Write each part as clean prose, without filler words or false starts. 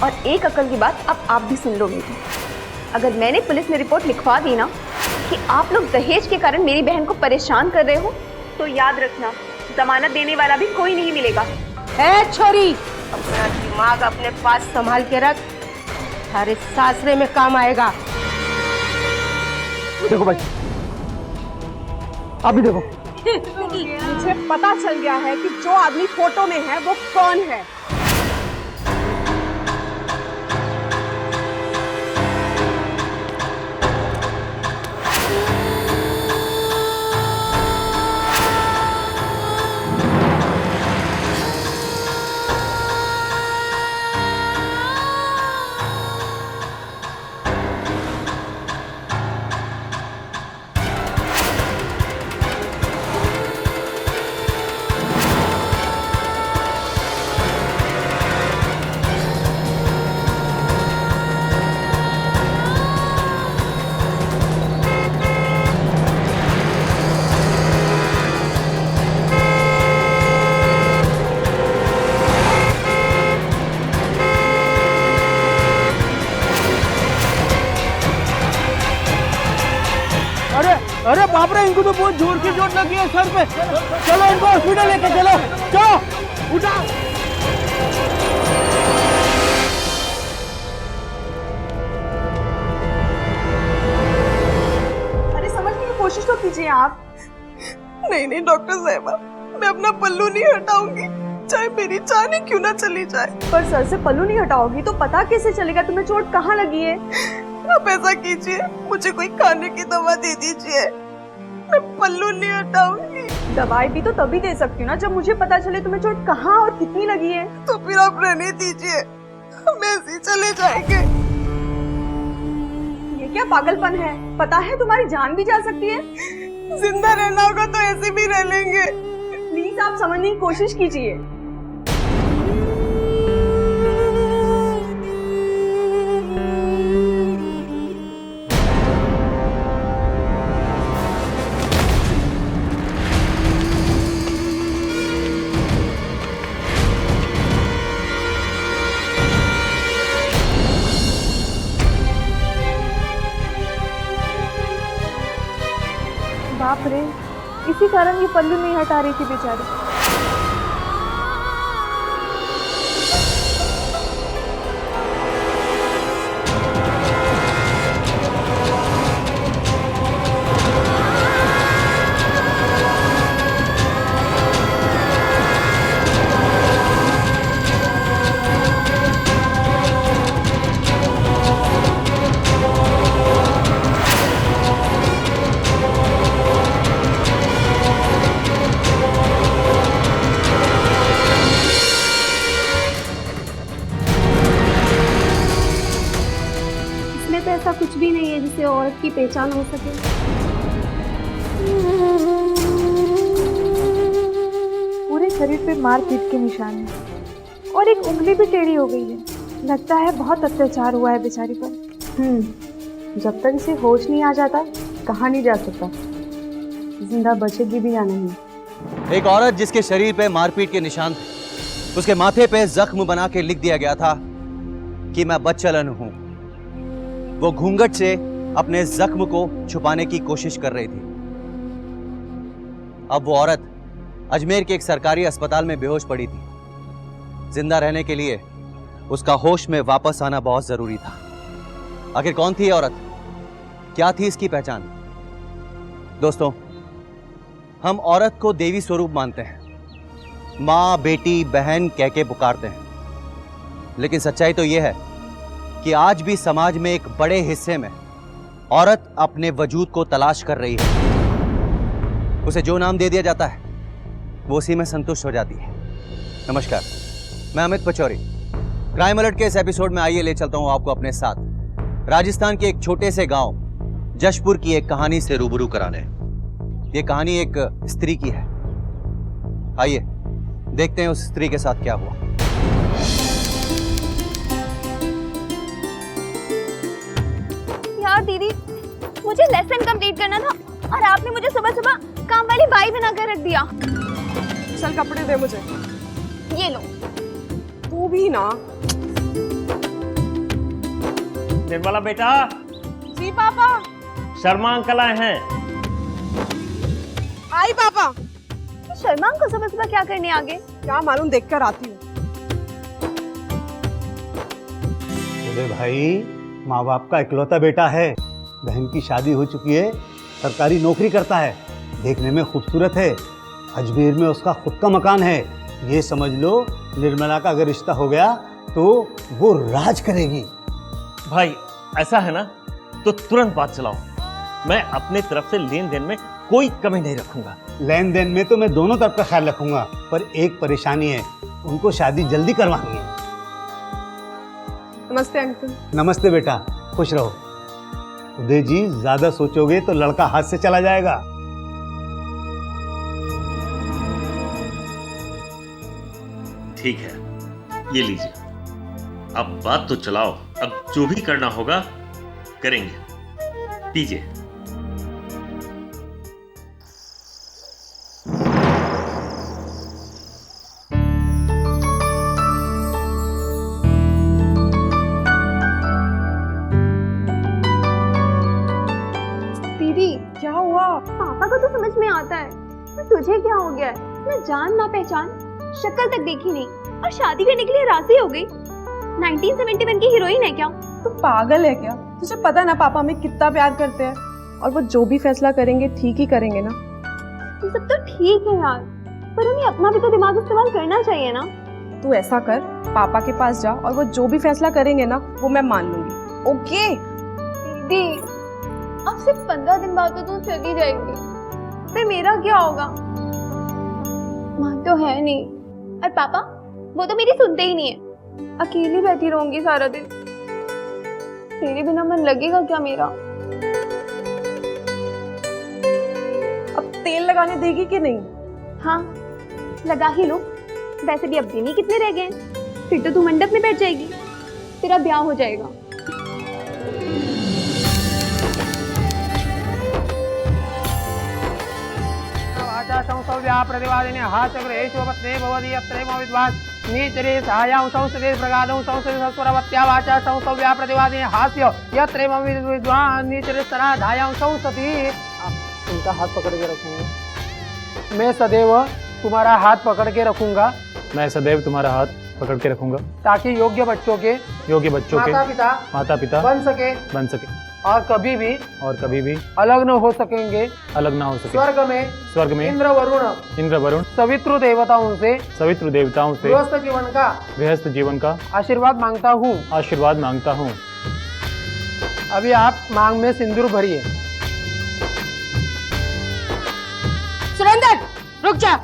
और एक अकल की बात अब आप भी सुन लो मेरी। अगर मैंने पुलिस में रिपोर्ट लिखवा दी ना कि आप लोग दहेज के कारण मेरी बहन को परेशान कर रहे हो, तो याद रखना जमानत देने वाला भी कोई नहीं मिलेगा। ए छोरी, अपना दिमाग अपने पास संभाल के रख, सारे सासरे में काम आएगा। देखो भाई, अभी देखो। मुझे पता चल गया है कि जो आदमी फोटो में है वो कौन है। अरे बाप रे, इनको तो बहुत जोर की चोट लगी है सर पे। चलो इनको हॉस्पिटल लेके चलो। चलो उठा। अरे समझने की कोशिश तो कीजिए आप। नहीं डॉक्टर साहिबा, मैं अपना पल्लू नहीं हटाऊंगी, चाहे मेरी जान ही क्यों ना चली जाए। पर सर से पल्लू नहीं हटाओगी तो पता कैसे चलेगा तुम्हें चोट कहाँ लगी है? आप ऐसा कीजिए, मुझे कोई खाने की दवा दे दीजिए, मैं पल्लू नहीं हटाऊंगी। दवाई भी तो तभी दे सकती हूँ ना जब मुझे पता चले तुम्हें चोट कहाँ और कितनी लगी है। तो फिर आप रहने दीजिए, हम ऐसे ही चले जाएंगे। ये क्या पागलपन है? पता है तुम्हारी जान भी जा सकती है। जिंदा रहना होगा तो ऐसे भी रह लेंगे। प्लीज आप समझने की कोशिश कीजिए। बाप रे, इसी कारण ये पल्लू नहीं हटा रही थी बेचारी। ऐसा कुछ भी नहीं है जिससे औरत की पहचान हो सके। पूरे शरीर पे मारपीट के निशान हैं और एक उंगली भी टेढ़ी हो गई है। लगता है बहुत अत्याचार हुआ है बेचारी पर। जब तक इसे होश नहीं आ जाता कहाँ नहीं जा सकता, जिंदा बचेगी भी या नहीं। एक औरत जिसके शरीर पे मारपीट के निशान थे, उसके माथे पे जख्म बना के लिख दिया गया था कि मैं बदचलन हूं। वो घूंघट से अपने जख्म को छुपाने की कोशिश कर रही थी। अब वो औरत अजमेर के एक सरकारी अस्पताल में बेहोश पड़ी थी। जिंदा रहने के लिए उसका होश में वापस आना बहुत जरूरी था। आखिर कौन थी ये औरत? क्या थी इसकी पहचान? दोस्तों, हम औरत को देवी स्वरूप मानते हैं, माँ, बेटी, बहन कह के पुकारते हैं। लेकिन सच्चाई तो यह है कि आज भी समाज में एक बड़े हिस्से में औरत अपने वजूद को तलाश कर रही है। उसे जो नाम दे दिया जाता है वो उसी में संतुष्ट हो जाती है। नमस्कार, मैं अमित पचौरी। क्राइम अलर्ट के इस एपिसोड में आइए ले चलता हूं आपको अपने साथ राजस्थान के एक छोटे से गांव जशपुर की एक कहानी से रूबरू कराने। ये कहानी एक स्त्री की है। आइए देखते हैं उस स्त्री के साथ क्या हुआ। यार दीदी, मुझे लेसन कंप्लीट करना था और आपने मुझे सुबह सुबह काम वाली बाई बना कर रख दिया। चल कपड़े दे मुझे। ये लो। तू भी ना। निर्मला बेटा, जी पापा। शर्मा अंकल आए हैं। आई पापा। शर्मा को सुबह सुबह क्या करने आ गए? क्या मालूम, देख कर आती हूँ। अरे भाई, माँ बाप का इकलौता बेटा है, बहन की शादी हो चुकी है, सरकारी नौकरी करता है, देखने में खूबसूरत है, अजमेर में उसका खुद का मकान है। ये समझ लो निर्मला का अगर रिश्ता हो गया तो वो राज करेगी। भाई ऐसा है ना तो तुरंत बात चलाओ। मैं अपने तरफ से लेन देन में कोई कमी नहीं रखूंगा। लेन देन में तो मैं दोनों तरफ का ख्याल रखूंगा, पर एक परेशानी है, उनको शादी जल्दी करवानी है। नमस्ते अंकल। नमस्ते बेटा, खुश रहो। उदय जी, ज्यादा सोचोगे तो लड़का हाथ से चला जाएगा। ठीक है, ये लीजिए। अब बात तो चलाओ, अब जो भी करना होगा करेंगे। पीजिए। दीदी, क्या हुआ? पापा को तो समझ में आता है, पर तुझे क्या हो गया है? ना जान ना पहचान, शक्ल तक देखी नहीं और शादी करने के लिए राजी हो गई। 1971 की हीरोइन है क्या? तू पागल है क्या? तुझे पता ना पापा हमें कितना प्यार करते हैं, और वो जो भी फैसला करेंगे ठीक ही करेंगे ना। ये सब तो ठीक है यार, पर उन्हें अपना भी तो दिमाग इस्तेमाल करना चाहिए ना। तू ऐसा कर, पापा के पास जा और वो जो भी फैसला करेंगे ना वो मैं मान लूंगी। ओके? दीदी, अब सिर्फ 15 दिन बाद तो तू चली जाएगी, फिर मेरा क्या होगा? माँ तो है नहीं, और पापा वो तो मेरी सुनते ही नहीं है। अकेली बैठी रहूंगी सारा दिन, तेरे बिना मन लगेगा क्या मेरा? अब तेल लगाने देगी कि नहीं? हाँ, लगा ही लो। वैसे भी अब दिन ही कितने रह गए, फिर तो तू मंडप में बैठ जाएगी, तेरा ब्याह हो जाएगा। प्रतिवादिने हाचक्रेषु पत्ने भवति यत्रैव विद्वान् नीचरे सहायां संसदे प्रगादं संसदे सत्वरवत्या वाचा संसव्या प्रतिवादिने हास्य यत्रैव विद्वान् नीचरे सराधायां संसति। उनका हाथ पकड़ के रखूंगा मैं सदैव, तुम्हारा हाथ पकड़ के रखूंगा। मैं सदैव तुम्हारा हाथ पकड़ के रखूंगा, ताकि योग्य बच्चों के माता पिता बन सके और कभी भी अलग न हो सकेंगे। स्वर्ग में इंद्र वरुण सवित्र देवताओं से गृहस्थ जीवन का आशीर्वाद मांगता हूँ। अभी आप मांग में सिंदूर भरिए। सुरेंद्र, रुक जा।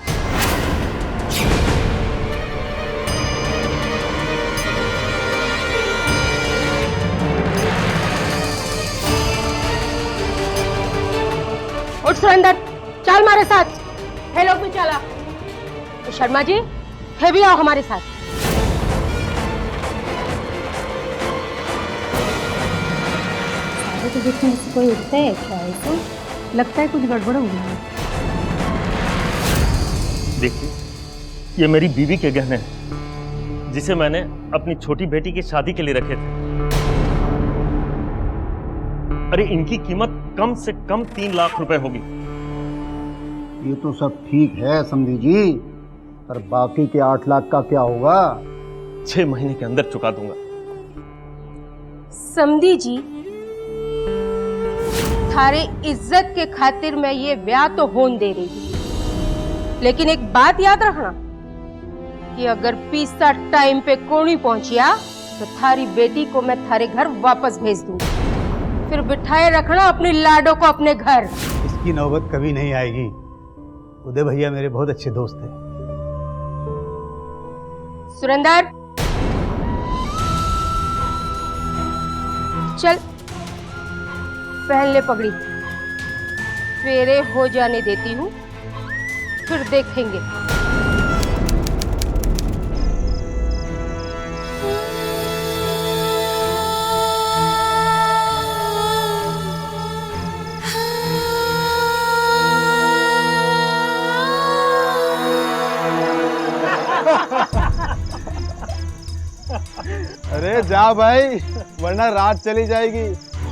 उठ सुरेंद्र, चल हमारे साथ। है लोग भी चला। शर्मा जी, है भी आओ हमारे साथ। तो देखने से कोई उठता है क्या? ऐसा लगता है कुछ गड़बड़ हो गई है। देखिए, ये मेरी बीवी के गहने हैं, जिसे मैंने अपनी छोटी बेटी की शादी के लिए रखे थे। अरे इनकी कीमत कम से कम 3 लाख रुपए होगी। ये तो सब ठीक है समधी जी, पर बाकी के 8 लाख का क्या होगा? 6 महीने के अंदर चुका दूंगा। समधी जी, थारे इज्जत के खातिर मैं ये ब्याह तो होने दे रही हूँ, लेकिन एक बात याद रखना कि अगर पीसा टाइम पे कोनी पहुंचिया तो थारी बेटी को मैं थारे घर वापस भेज दूंगी। फिर बिठाए रखना अपनी लाडो को अपने घर। इसकी नौबत कभी नहीं आएगी। उदय भैया मेरे बहुत अच्छे दोस्त हैं। सुरेंद्र, चल पहन ले पगड़ी। फेरे हो जाने देती हूँ, फिर देखेंगे। अरे जा भाई, वरना रात चली जाएगी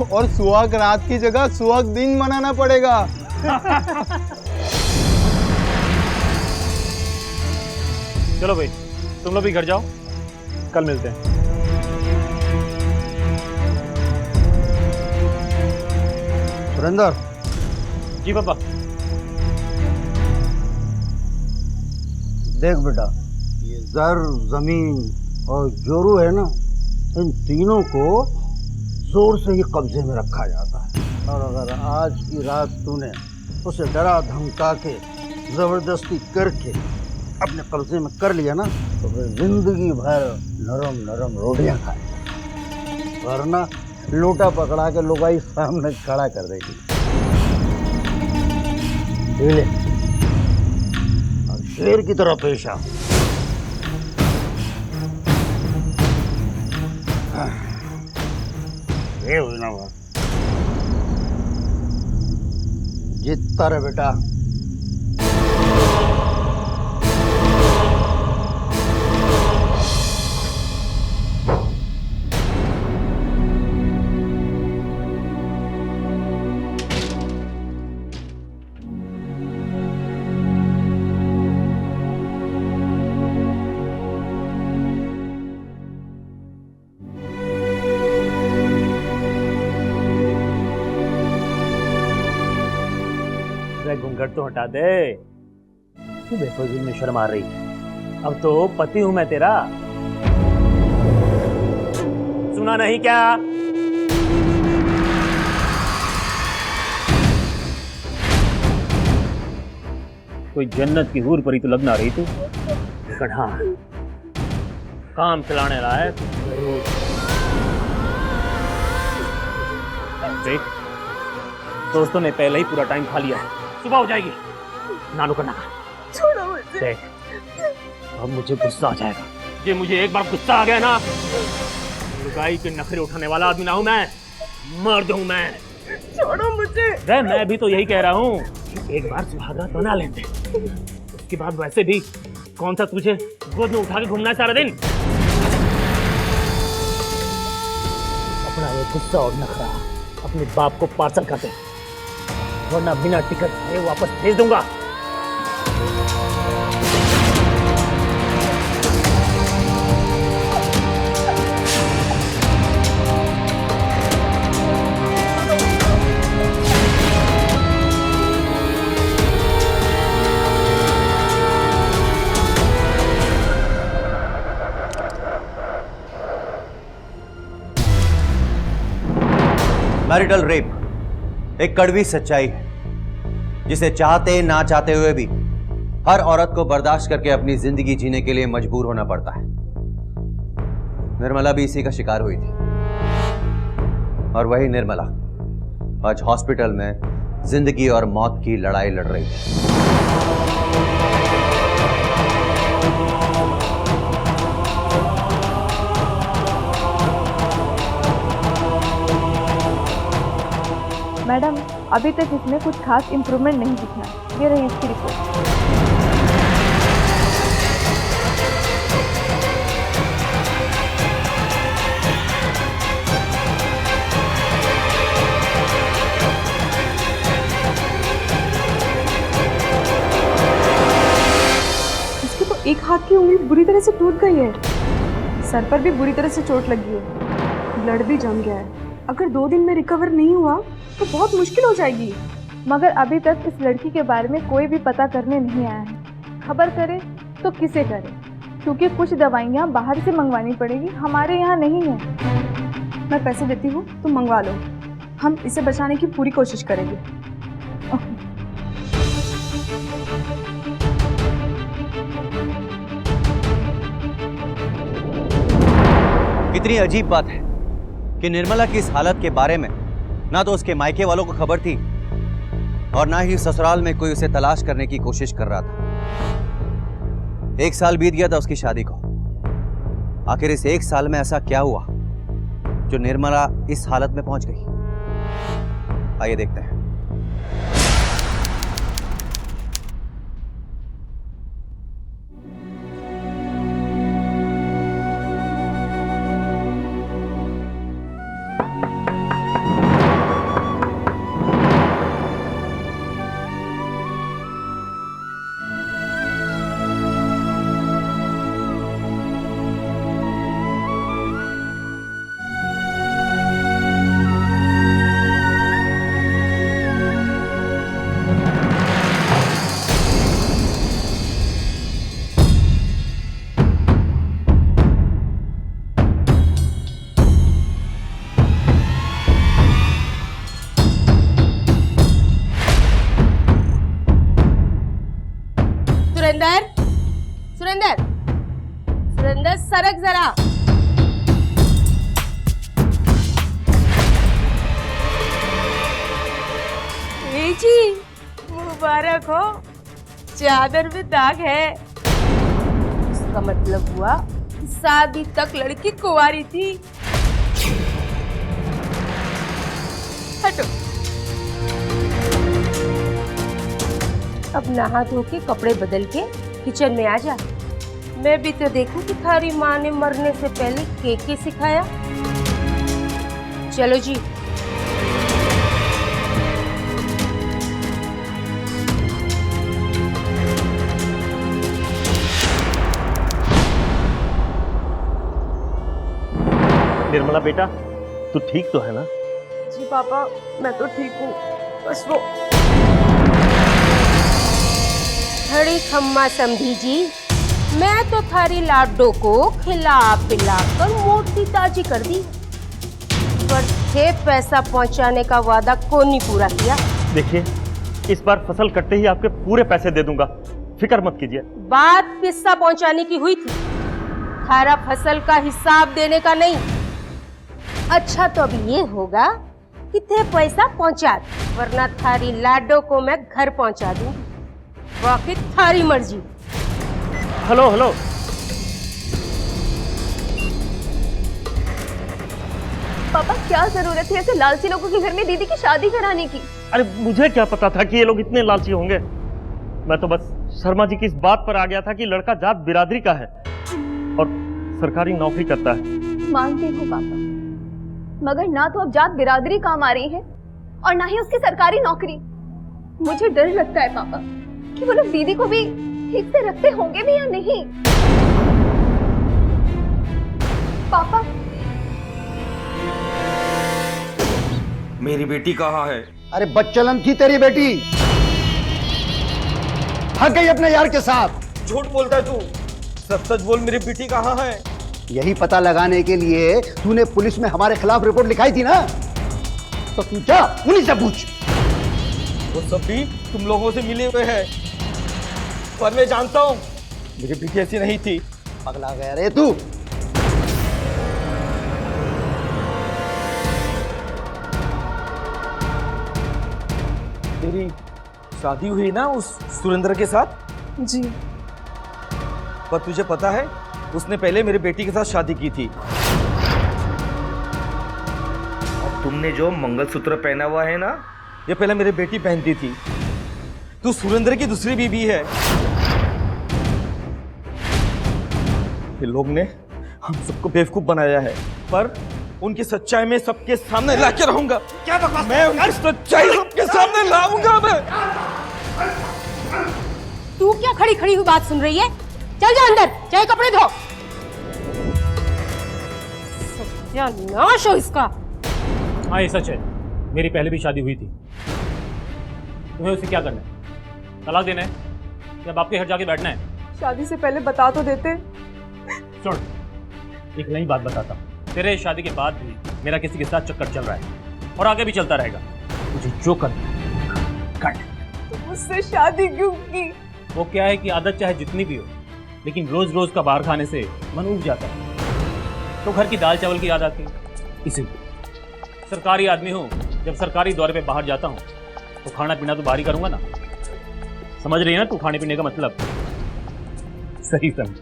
और सुहाग रात की जगह सुहाग दिन मनाना पड़ेगा। चलो भाई, तुम लोग भी घर जाओ, कल मिलते हैं। सुरेंद्र, जी पापा। देख बेटा, ये जर, जमीन और जोरू है ना, इन तीनों को जोर से ही कब्जे में रखा जाता है। और अगर आज की रात तूने उसे डरा धमका के जबरदस्ती करके अपने कब्जे में कर लिया ना, तो फिर जिंदगी भर नरम नरम रोटियां खाएगा, वरना लोटा पकड़ा के लुगाई सामने खड़ा कर देगी। ले, और शेर की तरह पेश आ। ये हुई ना बात। जीतता रहे बेटा। घूंघट तो हटा दे, तू बेफजूल में शर्म आ रही है। अब तो पति हूं मैं तेरा, सुना नहीं क्या? कोई जन्नत की हूर परी तो लग ना रही तू, लेकिन हाँ, काम चलाने लायक जरूर। देख, दोस्तों ने पहले ही पूरा टाइम खा लिया है, सुबह हो जाएगी। नानू का नाका छोड़ो मुझे। देख, अब मुझे गुस्सा आ जाएगा। ये मुझे एक बार गुस्सा आ गया ना, लुगाई के नखरे उठाने वाला आदमी ना हूं मैं, मर्द हूं मैं। छोड़ो मुझे। मैं भी तो यही कह रहा हूँ, एक बार सुहागरात बना लेते, उसके बाद वैसे भी कौन सा तुझे गोद में उठा के घूमना है सारा दिन। अपना ये गुस्सा और नखरा अपने बाप को पार्सल कर दे, वरना बिना टिकट के वापस भेज दूंगा। मैरिटल रेप एक कड़वी सच्चाई है जिसे चाहते ना चाहते हुए भी हर औरत को बर्दाश्त करके अपनी जिंदगी जीने के लिए मजबूर होना पड़ता है। निर्मला भी इसी का शिकार हुई थी, और वही निर्मला आज हॉस्पिटल में जिंदगी और मौत की लड़ाई लड़ रही है। मैडम, अभी तक इसमें कुछ खास इम्प्रूवमेंट नहीं दिखा। ये रही इसकी रिपोर्ट। इसके तो एक हाथ की उंगली बुरी तरह से टूट गई है, सर पर भी बुरी तरह से चोट लगी है, ब्लड भी जम गया है। अगर 2 दिन में रिकवर नहीं हुआ तो बहुत मुश्किल हो जाएगी। मगर अभी तक इस लड़की के बारे में कोई भी पता करने नहीं आया है। खबर करे तो किसे करे, क्योंकि कुछ दवाइयाँ बाहर से मंगवानी पड़ेगी, हमारे यहाँ नहीं है। मैं पैसे देती हूँ, तुम मंगवा लो, हम इसे बचाने की पूरी कोशिश करेंगे। कितनी अजीब बात है कि निर्मला की इस हालत के बारे में ना तो उसके मायके वालों को खबर थी और ना ही ससुराल में कोई उसे तलाश करने की कोशिश कर रहा था। 1 साल बीत गया था उसकी शादी को। आखिर इस 1 साल में ऐसा क्या हुआ जो निर्मला इस हालत में पहुंच गई? आइए देखते हैं। सुरेंदर, सुरेंदर, सुरेंदर सरक जरा। ए जी, मुबारक हो, चादर में दाग है। इसका मतलब हुआ शादी तक लड़की कुंवारी थी। हटो। अब नहा धो के कपड़े बदल के किचन में आ जा। मैं भी तो देखूं कि थारी माँ ने मरने से पहले के सिखाया। चलो जी। निर्मला बेटा, तू ठीक तो है ना? जी पापा, मैं तो ठीक हूँ, बस वो खड़ी खम्मा समझी जी, मैं तो थारी लाडो को खिला पिला कर मोटी ताजी कर दी, पर थे पैसा पहुंचाने का वादा कौन नहीं पूरा किया। देखिए, इस बार फसल कटते ही आपके पूरे पैसे दे दूंगा, फिक्र मत कीजिए। बात पिस्सा पहुंचाने की हुई थी, थारा फसल का हिसाब देने का नहीं। अच्छा तो अब ये होगा कि थे पैसा पहुंचा, वरना थारी लाडो को मैं घर पहुंचा दूं। बाकी थारी मर्जी। हेलो हेलो, पापा क्या जरूरत है ऐसे लालची लोगों के घर में दीदी की शादी कराने की? अरे मुझे क्या पता था कि ये लोग इतने लालची होंगे। मैं तो बस शर्मा जी की इस बात पर आ गया था कि लड़का जाट बिरादरी का है और सरकारी नौकरी करता है। मानती हूँ पापा, मगर ना तो अब जात बिरादरी काम आ रही है और ना ही उसकी सरकारी नौकरी। मुझे डर लगता है पापा कि वो लोग दीदी को भी ठीक से रखते होंगे भी या नहीं। पापा, मेरी बेटी कहाँ है? अरे बच्चलन थी तेरी बेटी, भाग गई अपने यार के साथ। झूठ बोलता है तू, सच सच बोल, मेरी बेटी कहाँ है? यही पता लगाने के लिए तूने पुलिस में हमारे खिलाफ रिपोर्ट लिखाई थी ना, तो तू जा उन्हीं से पूछ। वो सब भी तुम लोगों से मिले हुए हैं, पर मैं जानता हूँ मेरी बेटी ऐसी नहीं थी। पगला गया रे तू। तेरी शादी हुई ना उस सुरेंद्र के साथ? जी। पर तुझे पता है उसने पहले मेरी बेटी के साथ शादी की थी। और तुमने जो मंगलसूत्र पहना हुआ है ना, ये पहले मेरी बेटी पहनती थी। तू सुरेंद्र की दूसरी बीवी है। ये लोग ने हम सबको बेवकूफ बनाया है, पर उनकी सच्चाई में सबके सामने लाके रहूंगा। क्या बकवास? मैं उनकी सच्चाई सबके सामने लाऊंगा मैं। तू क्या खड़ी खड़ी हुई बात सुन रही है? चल जा अंदर, चाहे कपड़े धो। सत्यानाश हो इसका। हाँ ये सच है, मेरी पहले भी शादी हुई थी। तुम्हें उसे क्या करना है? तलाक देना है या बाप के घर जाके बैठना है? शादी से पहले बता तो देते। सुन, एक नई बात बताता हूँ। तेरे शादी के बाद भी मेरा किसी के साथ चक्कर चल रहा है और आगे भी चलता रहेगा। मुझे जो करना कर। तो मुझसे शादी क्यों की? वो क्या है कि आदत चाहे जितनी भी हो, लेकिन रोज रोज का बाहर खाने से मन उब जाता है, तो घर की दाल चावल की याद आती है। इसीलिए सरकारी आदमी हूँ, जब सरकारी दौरे पे बाहर जाता हूँ तो खाना पीना तो बाहर ही करूँगा ना। समझ रही है ना तू खाने पीने का मतलब? सही समझ।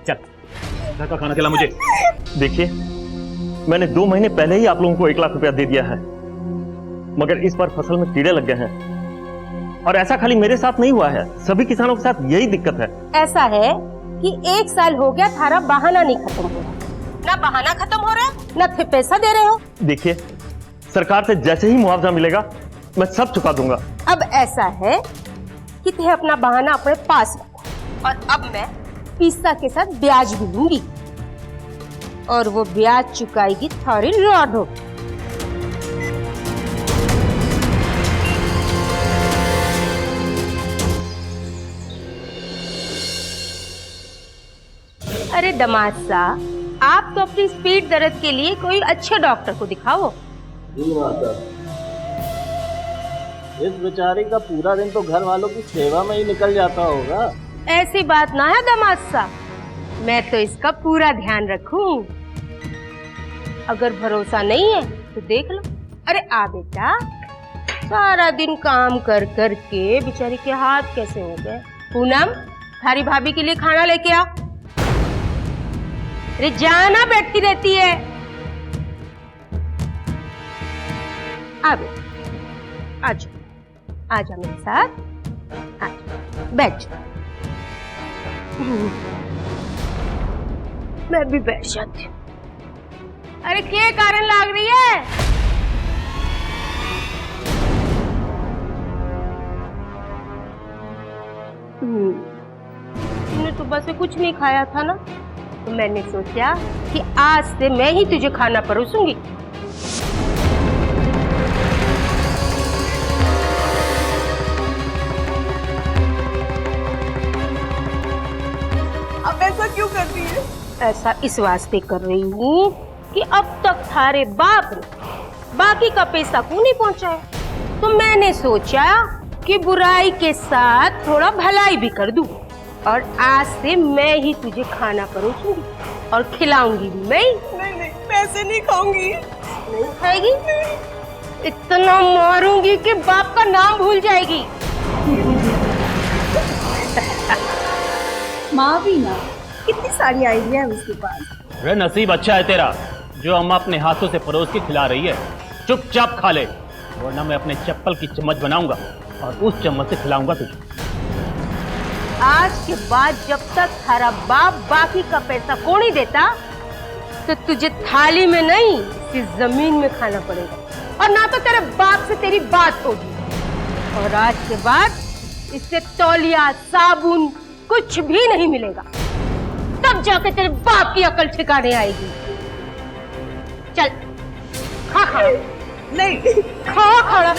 चल घर का खाना खिला मुझे। देखिए, मैंने 2 महीने पहले ही आप लोगों को 1 लाख रुपया दे दिया है, मगर इस बार फसल में कीड़े लग गए हैं। और ऐसा खाली मेरे साथ नहीं हुआ है, सभी किसानों के साथ यही दिक्कत है। ऐसा है कि 1 साल हो गया थारा बहाना नहीं खत्म हो रहा। ना बहाना खत्म हो रहा है, ना फिर पैसा दे रहे हो। देखिए, सरकार से जैसे ही मुआवजा मिलेगा मैं सब चुका दूंगा। अब ऐसा है कि तुम अपना बहाना अपने पास रखो, और अब मैं पिस्ता के साथ ब्याज भी लूंगी, और वो ब्याज चुकाएगी थारी लाडो। अरे दामाद साहब, आप तो अपनी स्पीड दर्द के लिए कोई अच्छे डॉक्टर को दिखाओ। जी माता, इस बेचारी का पूरा दिन तो घर वालों की सेवा में ही निकल जाता होगा। ऐसी बात ना है दामाद सा, मैं तो इसका पूरा ध्यान रखूं। अगर भरोसा नहीं है तो देख लो। अरे आ बेटा, सारा दिन काम कर कर के बेचारी के हाथ कैसे हो गए। पूनम, थारी भाभी के लिए खाना लेके आ। अरे जाना, बैठती रहती है। आ बेटा, आजा आजा मेरे साथ, आजा बैठ जा। मैं भी बैठ जाती हूँ। अरे क्या कारण लाग रही है? तुमने सुबह से कुछ नहीं खाया था ना, तो मैंने सोचा कि आज से मैं ही तुझे खाना परोसूंगी। अब ऐसा क्यों कर रही है? ऐसा इस वास्ते कर रही हूँ कि अब तक थारे बाप ने बाकी का पैसा क्यों नहीं पहुँचाया, तो मैंने सोचा कि बुराई के साथ थोड़ा भलाई भी कर दूं, और आज से मैं ही तुझे खाना परोसूंगी और खिलाऊंगी भी मैं। नहीं, पैसे नहीं खाऊंगी। नहीं खाएगी? इतना मारूंगी कि बाप का नाम भूल जाएगी। माँ भी ना, कितनी सारी आइडिया है उसके पास। अरे नसीब अच्छा है तेरा जो अम्मा अपने हाथों से परोस के खिला रही है। चुपचाप खा ले, वरना मैं अपने चप्पल की चम्मच बनाऊंगा और उस चम्मच से खिलाऊंगा तुझे। आज के बाद जब तक थारा बाप बाकी का पैसा को नहीं देता, तो तुझे थाली में नहीं, इस जमीन में खाना पड़ेगा, और ना तो तेरे बाप से तेरी बात होगी। और आज के बाद इससे तौलिया, साबुन कुछ भी नहीं मिलेगा, तब जाके तेरे बाप की अकल ठिकाने आएगी। चल खा खा। नहीं, खा खा।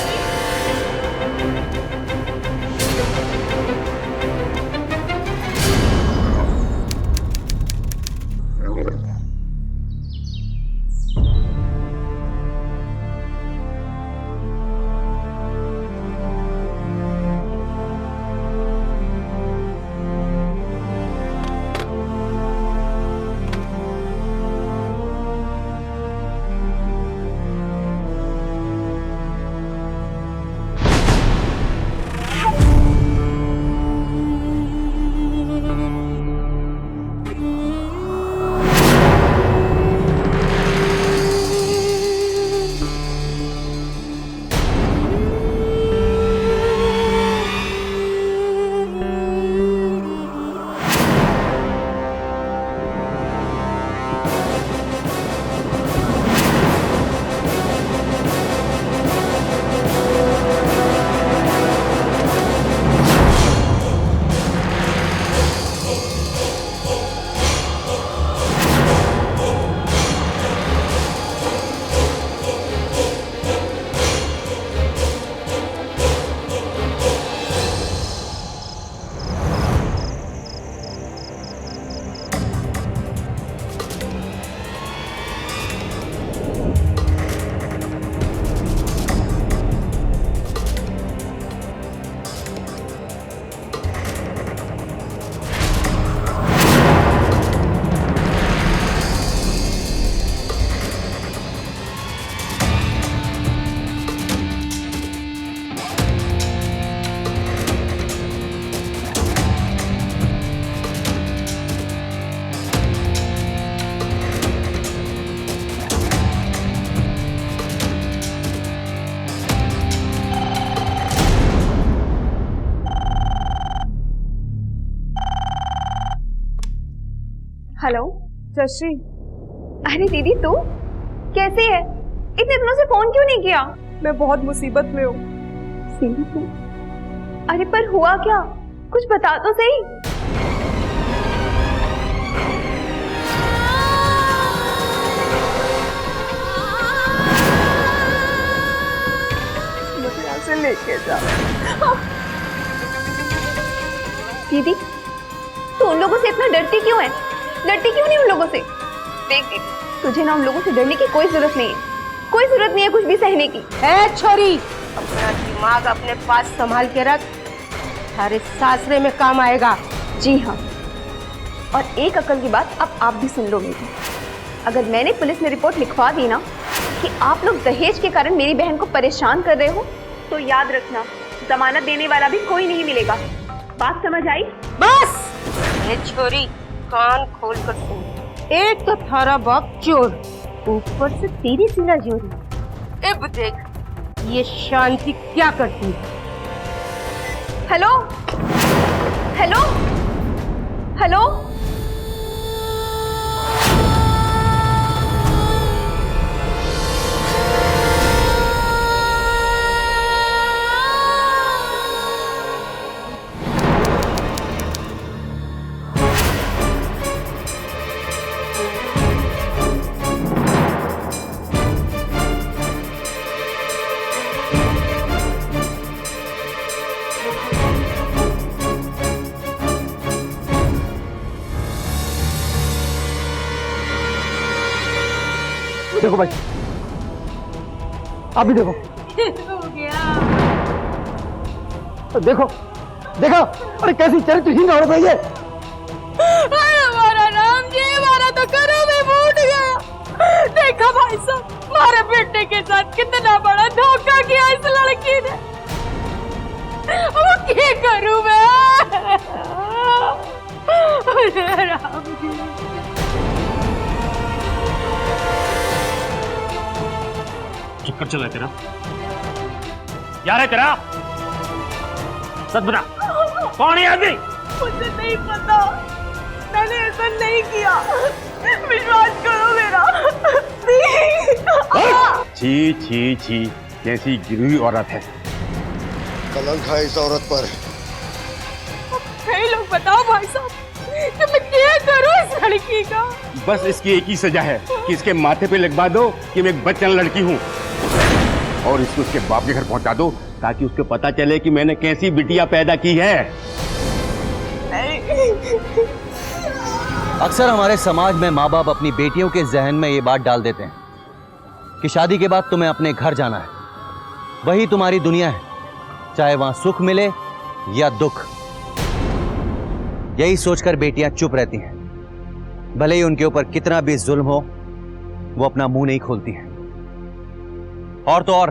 हेलो जश्री, अरे दीदी तू कैसी है? इतने दिनों से फोन क्यों नहीं किया? मैं बहुत मुसीबत में हूँ। सीरियसली? अरे पर हुआ क्या? कुछ बता तो सही। मुझे यहाँ से लेके जा। दीदी तू उन लोगों से इतना डरती क्यों है? डरती क्यों नहीं उन लोगों से? देख दीदी, तुझे ना उन लोगों से डरने की कोई जरूरत नहीं है, कोई जरूरत नहीं है कुछ भी सहने की। है छोरी, अपना दिमाग अपने पास संभाल के रख, सारे सासरे में काम आएगा। जी हाँ, और एक अकल की बात अब आप भी सुन लो मेरी। अगर मैंने पुलिस में रिपोर्ट लिखवा दी ना कि आप लोग दहेज के कारण मेरी बहन को परेशान कर रहे हो, तो याद रखना जमानत देने वाला भी कोई नहीं मिलेगा। बात समझ आई? बस ये छोरी कान खोल कर सुन। एक तो थारा बाप चोर, ऊपर से तेरी सिला जोरी। अब देख ये शांति क्या करती है। हेलो हेलो हेलो, देखो भाई, आप भी देखो। हो गया। देखो देखो, अरे कैसी चरित्रहीन औरत है ये। हमारा राम जी, हमारा तो करो में फूट गया। देखा भाई साहब, हमारे बेटे के साथ कितना बड़ा धोखा किया इस लड़की ने। अब क्या करूं मैं? अरे राम जी। चक्कर चल रहा है तेरा? यार है तेरा? सच बता, कौन है आदमी? मुझे नहीं पता, मैंने ऐसा नहीं किया, विश्वास करो मेरा। छी छी छी, कैसी गिरी औरत है। कलंक है इस औरत पर। कई लोग बताओ भाई साहब कि मैं क्या करूं इस लड़की का। बस इसकी एक ही सजा है कि इसके माथे पे लगवा दो कि मैं एक बच्चन लड़की हूँ, और इसको उसके बाप के घर पहुंचा दो ताकि उसको पता चले कि मैंने कैसी बिटिया पैदा की है। अक्सर हमारे समाज में माँ बाप अपनी बेटियों के जहन में ये बात डाल देते हैं कि शादी के बाद तुम्हें अपने घर जाना है, वही तुम्हारी दुनिया है, चाहे वहां सुख मिले या दुख। यही सोचकर बेटियां चुप रहती हैं, भले ही उनके ऊपर कितना भी जुल्म हो, वो अपना मुंह नहीं खोलती हैं। और तो और,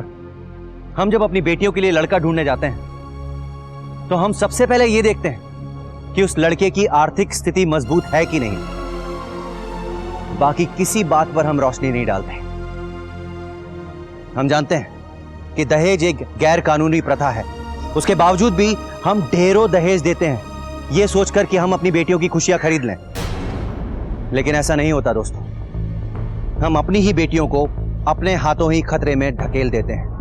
हम जब अपनी बेटियों के लिए लड़का ढूंढने जाते हैं तो हम सबसे पहले ये देखते हैं कि उस लड़के की आर्थिक स्थिति मजबूत है कि नहीं। बाकी किसी बात पर हम रोशनी नहीं डालते। हम जानते हैं कि दहेज एक गैर कानूनी प्रथा है, उसके बावजूद भी हम ढेरों दहेज देते हैं ये सोचकर कि हम अपनी बेटियों की खुशियां खरीद लें। लेकिन ऐसा नहीं होता दोस्तों, हम अपनी ही बेटियों को अपने हाथों ही खतरे में ढकेल देते हैं।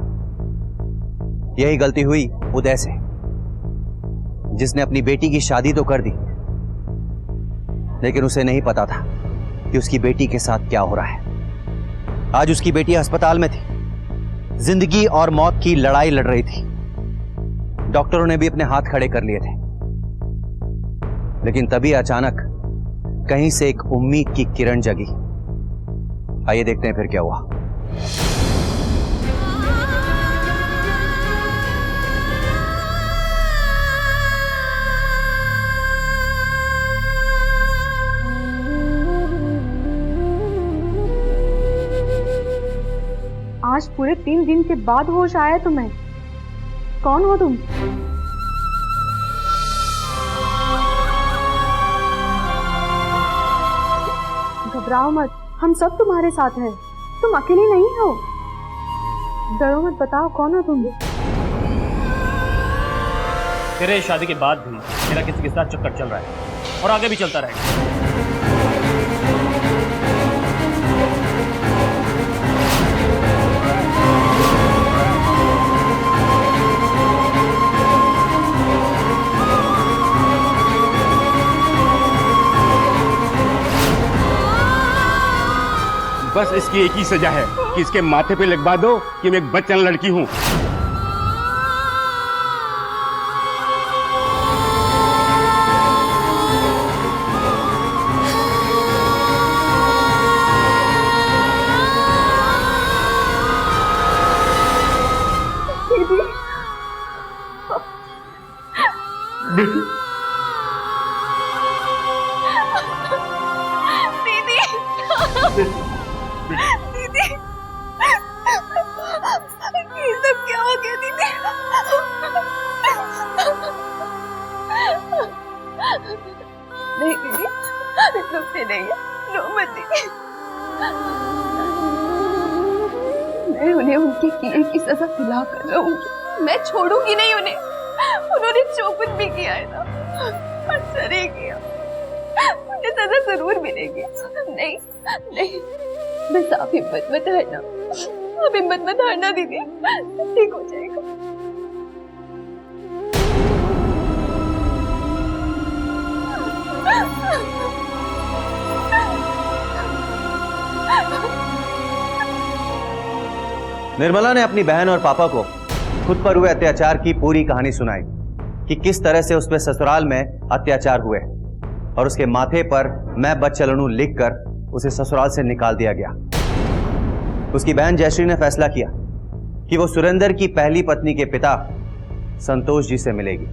यही गलती हुई उदय से, जिसने अपनी बेटी की शादी तो कर दी, लेकिन उसे नहीं पता था कि उसकी बेटी के साथ क्या हो रहा है। आज उसकी बेटी अस्पताल में थी, जिंदगी और मौत की लड़ाई लड़ रही थी। डॉक्टरों ने भी अपने हाथ खड़े कर लिए थे, लेकिन तभी अचानक कहीं से एक उम्मीद की किरण जगी। आइए देखते हैं फिर क्या हुआ। आज पूरे 3 दिन के बाद होश आया तुम्हें। कौन हो तुम? घबराओ मत, हम सब तुम्हारे साथ हैं, तुम अकेले नहीं हो। डरो मत, बताओ कौन हो तुम? तेरे शादी के बाद भी मेरा किसी के साथ चक्कर चल रहा है और आगे भी चलता रहेगा। बस इसकी एक ही सजा है कि इसके माथे पे लगवा दो कि मैं एक बच्चन लड़की हूँ। उन्हें उनके किए की सजा दिला कर रहूंगी। मैं छोड़ूंगी नहीं उन्हें। उन्होंने जो कुछ भी किया है ना, अच्छा नहीं किया, उन्हें सजा जरूर मिलेगी। नहीं नहीं, बस आप हिम्मत मत हारना, आप हिम्मत मत हारना दीदी, ठीक हो जाएगा। निर्मला ने अपनी बहन और पापा को खुद पर हुए अत्याचार की पूरी कहानी सुनाई कि किस तरह से उस पर ससुराल में अत्याचार हुए और उसके माथे पर मैं बदचलनू लिखकर उसे ससुराल से निकाल दिया गया। उसकी बहन जयश्री ने फैसला किया कि वो सुरेंद्र की पहली पत्नी के पिता संतोष जी से मिलेगी।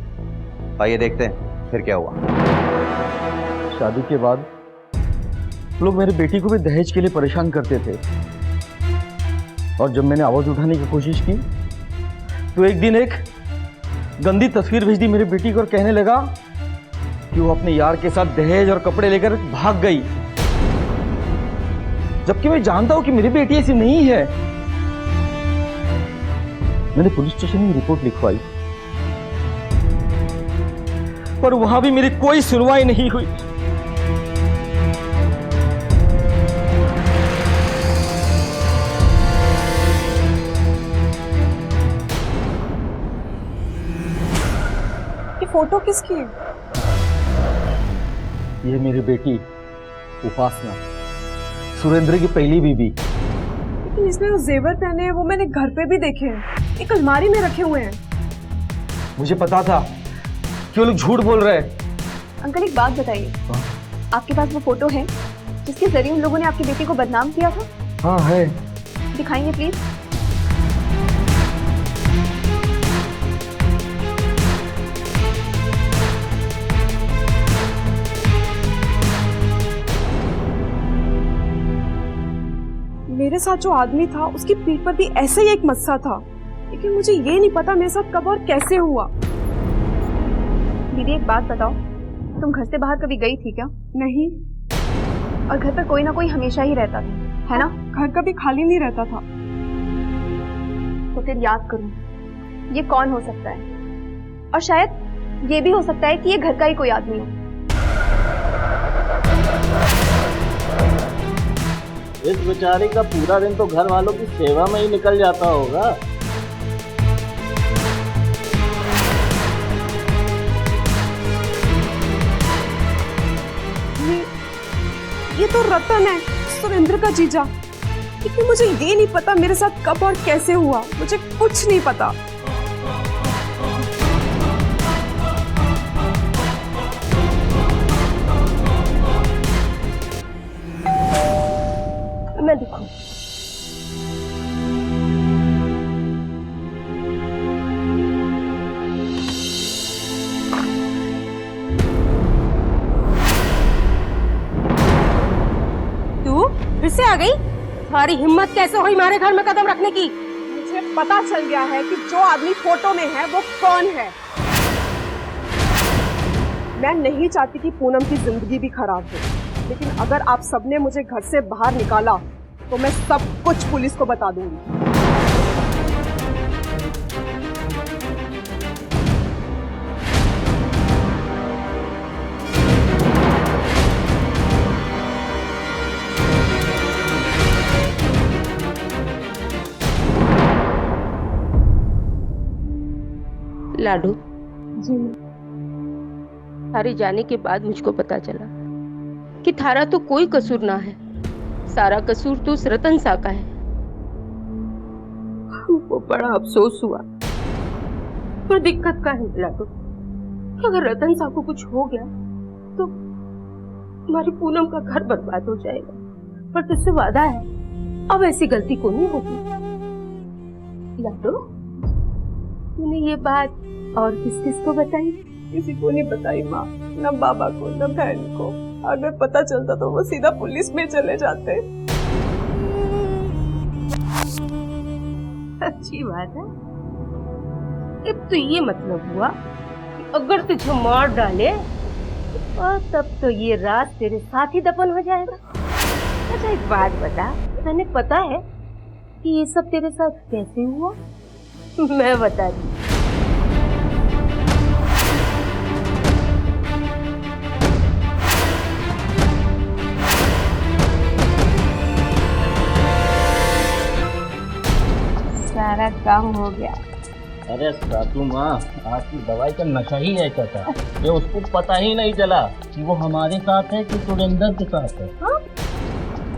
आइए देखते हैं फिर क्या हुआ। शादी के बाद लोग मेरी बेटी को भी दहेज के लिए परेशान करते थे और जब मैंने आवाज उठाने की कोशिश की तो एक दिन एक गंदी तस्वीर भेज दी मेरी बेटी को और कहने लगा कि वो अपने यार के साथ दहेज और कपड़े लेकर भाग गई, जबकि मैं जानता हूं कि मेरी बेटी ऐसी नहीं है। मैंने पुलिस स्टेशन में रिपोर्ट लिखवाई पर वहां भी मेरी कोई सुनवाई नहीं हुई। फोटो किसकी है? ये मेरी बेटी उपासना, सुरेंद्र की पहली बीबी। लेकिन इसमें वो जेवर पहने हैं वो मैंने घर पे भी देखे हैं, एक अलमारी में रखे हुए हैं। मुझे पता था कि वो लोग झूठ बोल रहे हैं। अंकल एक बात बताइए, आपके पास वो फोटो है जिसके जरिए उन लोगों ने आपकी बेटी को बदनाम किया था? हाँ है। दिखाएंगे प्लीज। मेरे साथ जो आदमी था उसकी पीठ पर भी ऐसे ही एक मस्सा था, लेकिन मुझे ये नहीं पता मेरे साथ कब और कैसे हुआ। दीदी एक बात बताओ, तुम घर से बाहर कभी गई थी क्या? नहीं। और घर पर कोई ना कोई हमेशा ही रहता था, है ना? घर कभी खाली नहीं रहता था। तो फिर याद करो ये कौन हो सकता है, और शायद ये भी हो सकता है कि ये घर का ही कोई आदमी हो। इस बेचारी का पूरा दिन तो घर वालों की सेवा में ही निकल जाता होगा। ये तो रतन है, सुरेंद्र का जीजा। लेकिन मुझे ये नहीं पता मेरे साथ कब और कैसे हुआ, मुझे कुछ नहीं पता। मैं दिखाऊं। तू फिर से आ गई? तुम्हारी हिम्मत कैसे हुई हमारे घर में कदम रखने की? मुझे पता चल गया है कि जो आदमी फोटो में है वो कौन है। मैं नहीं चाहती कि पूनम की जिंदगी भी खराब हो, लेकिन अगर आप सबने मुझे घर से बाहर निकाला तो मैं सब कुछ पुलिस को बता दूंगी। लाडू जी। थारे जाने के बाद मुझको पता चला कि थारा तो कोई कसूर ना है, सारा कसूर तो उस रतन सा का है। वो बड़ा अफसोस हुआ, पर दिक्कत का है लाडू, अगर रतन सा को कुछ हो गया तो हमारी पूनम का घर बर्बाद हो जाएगा। पर तुझसे वादा है अब ऐसी गलती को नहीं होगी। लाडू तूने ये बात और किस किस को बताई? किसी को नहीं बताई माँ, न बाबा को न बहन को। अगर पता चलता तो वो सीधा पुलिस में चले जाते। अच्छी बात है। अब तो ये मतलब हुआ कि अगर तुझे मार डाले और तब तो ये रात तेरे साथ ही दफन हो जाएगा। अच्छा एक बात बता, तने पता है कि ये सब तेरे साथ कैसे हुआ? मैं बता दी। सारा काम हो गया। अरे सासू माँ, आपकी दवाई का नशा ही ऐसा था कि उसको पता ही नहीं चला कि वो हमारे साथ है कि सुरेंद्र के साथ है। हाँ?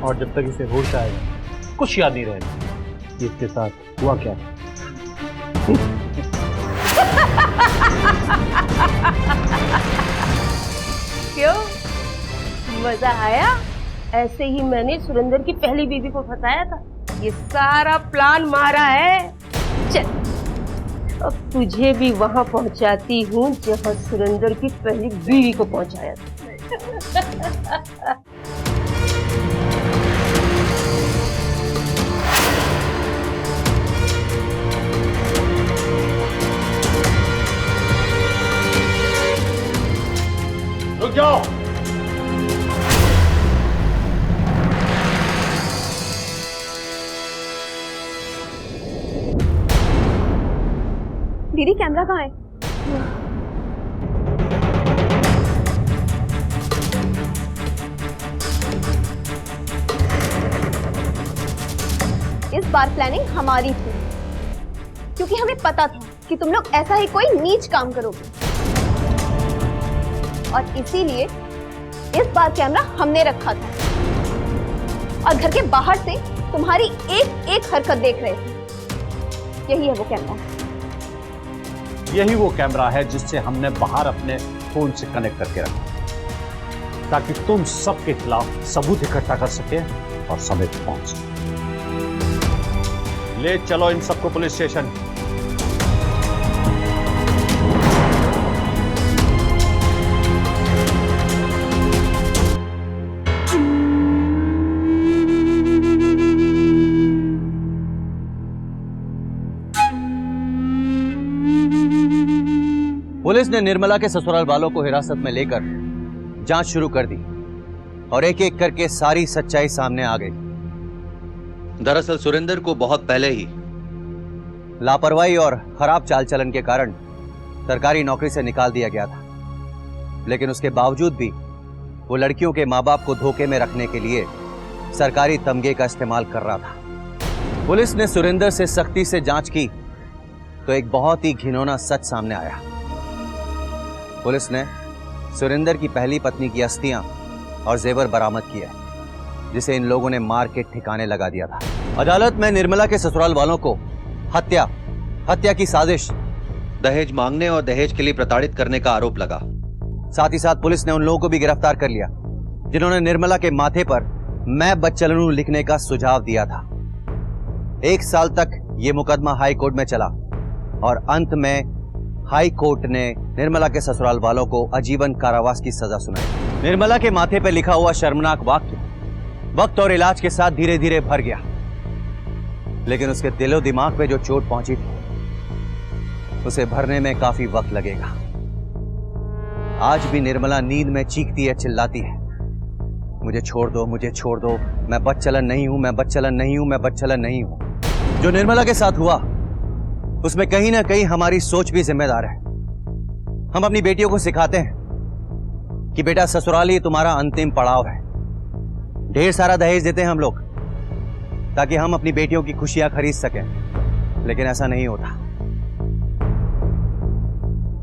और जब तक इसे होश आएगा कुछ याद नहीं रहेगा कि इसके साथ हुआ क्या। क्यों, मजा आया? ऐसे ही मैंने सुरेंद्र की पहली बीवी को फंसाया था। ये सारा प्लान मारा है। चल, अब तुझे भी वहां पहुंचाती हूँ जहां सुरेंद्र की पहली बीवी को पहुंचाया था। रुक जाओ। दीदी कैमरा कहाँ है? इस बार प्लानिंग हमारी थी, क्योंकि हमें पता था कि तुम लोग ऐसा ही कोई नीच काम करोगे, और इसीलिए इस बार कैमरा हमने रखा था और घर के बाहर से तुम्हारी एक एक हरकत देख रहे थे। यही है वो कैमरा। यही वो कैमरा है जिससे हमने बाहर अपने फोन से कनेक्ट करके रखा, ताकि तुम सबके खिलाफ सबूत इकट्ठा कर सके और समय पर पहुंच सके। ले चलो इन सबको पुलिस स्टेशन। पुलिस ने निर्मला के ससुराल वालों को हिरासत में लेकर जांच शुरू कर दी और एक एक करके सारी सच्चाई सामने आ गई। दरअसल सुरेंद्र को बहुत पहले ही लापरवाही और खराब चाल चलन के कारण सरकारी नौकरी से निकाल दिया गया था, लेकिन उसके बावजूद भी वो लड़कियों के मां बाप को धोखे में रखने के लिए सरकारी तमगे का इस्तेमाल कर रहा था। पुलिस ने सुरेंद्र से सख्ती से जांच की तो एक बहुत ही घिनौना सच सामने आया। पुलिस ने सुरेंद्र की पहली पत्नी की अस्थियां और जेवर बरामद किया, जिसे इन लोगों ने मार के ठिकाने लगा दिया था। अदालत में निर्मला के ससुराल वालों को हत्या की साजिश, दहेज मांगने और दहेज के लिए प्रताड़ित करने का आरोप लगा। साथ ही साथ पुलिस ने उन लोगों को भी गिरफ्तार कर लिया जिन्होंने निर्मला के माथे पर मैं बच्चलनू लिखने का सुझाव दिया था। 1 साल तक यह मुकदमा हाई कोर्ट में चला और अंत में हाई कोर्ट ने निर्मला के ससुराल वालों को आजीवन कारावास की सजा सुनाई। निर्मला के माथे पर लिखा हुआ शर्मनाक वाक्य वक्त और इलाज के साथ धीरे धीरे भर गया, लेकिन उसके दिलो दिमाग पे जो चोट पहुंची थी उसे भरने में काफी वक्त लगेगा। आज भी निर्मला नींद में चीखती है, चिल्लाती है, मुझे छोड़ दो, मुझे छोड़ दो, मैं बच्चलन नहीं हूं, मैं बच्चलन नहीं हूं, मैं बच्चलन नहीं हूं। जो निर्मला के साथ हुआ उसमें कहीं ना कहीं हमारी सोच भी जिम्मेदार है। हम अपनी बेटियों को सिखाते हैं कि बेटा ससुराल ही तुम्हारा अंतिम पड़ाव है। ढेर सारा दहेज देते हैं हम लोग ताकि हम अपनी बेटियों की खुशियां खरीद सकें, लेकिन ऐसा नहीं होता।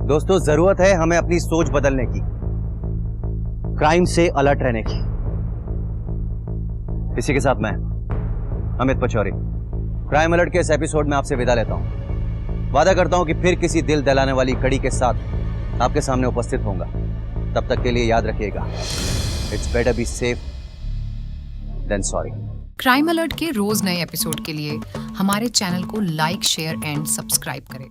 दोस्तों, जरूरत है हमें अपनी सोच बदलने की, क्राइम से अलर्ट रहने की। इसी के साथ मैं अमित पचौरी क्राइम अलर्ट के इस एपिसोड में आपसे विदा लेता हूं। वादा करता हूं कि फिर किसी दिल दहलाने वाली कड़ी के साथ आपके सामने उपस्थित होऊंगा। तब तक के लिए याद रखिएगा, it's better be safe than sorry. Crime alert के रोज नए एपिसोड के लिए हमारे चैनल को लाइक, शेयर एंड सब्सक्राइब करें।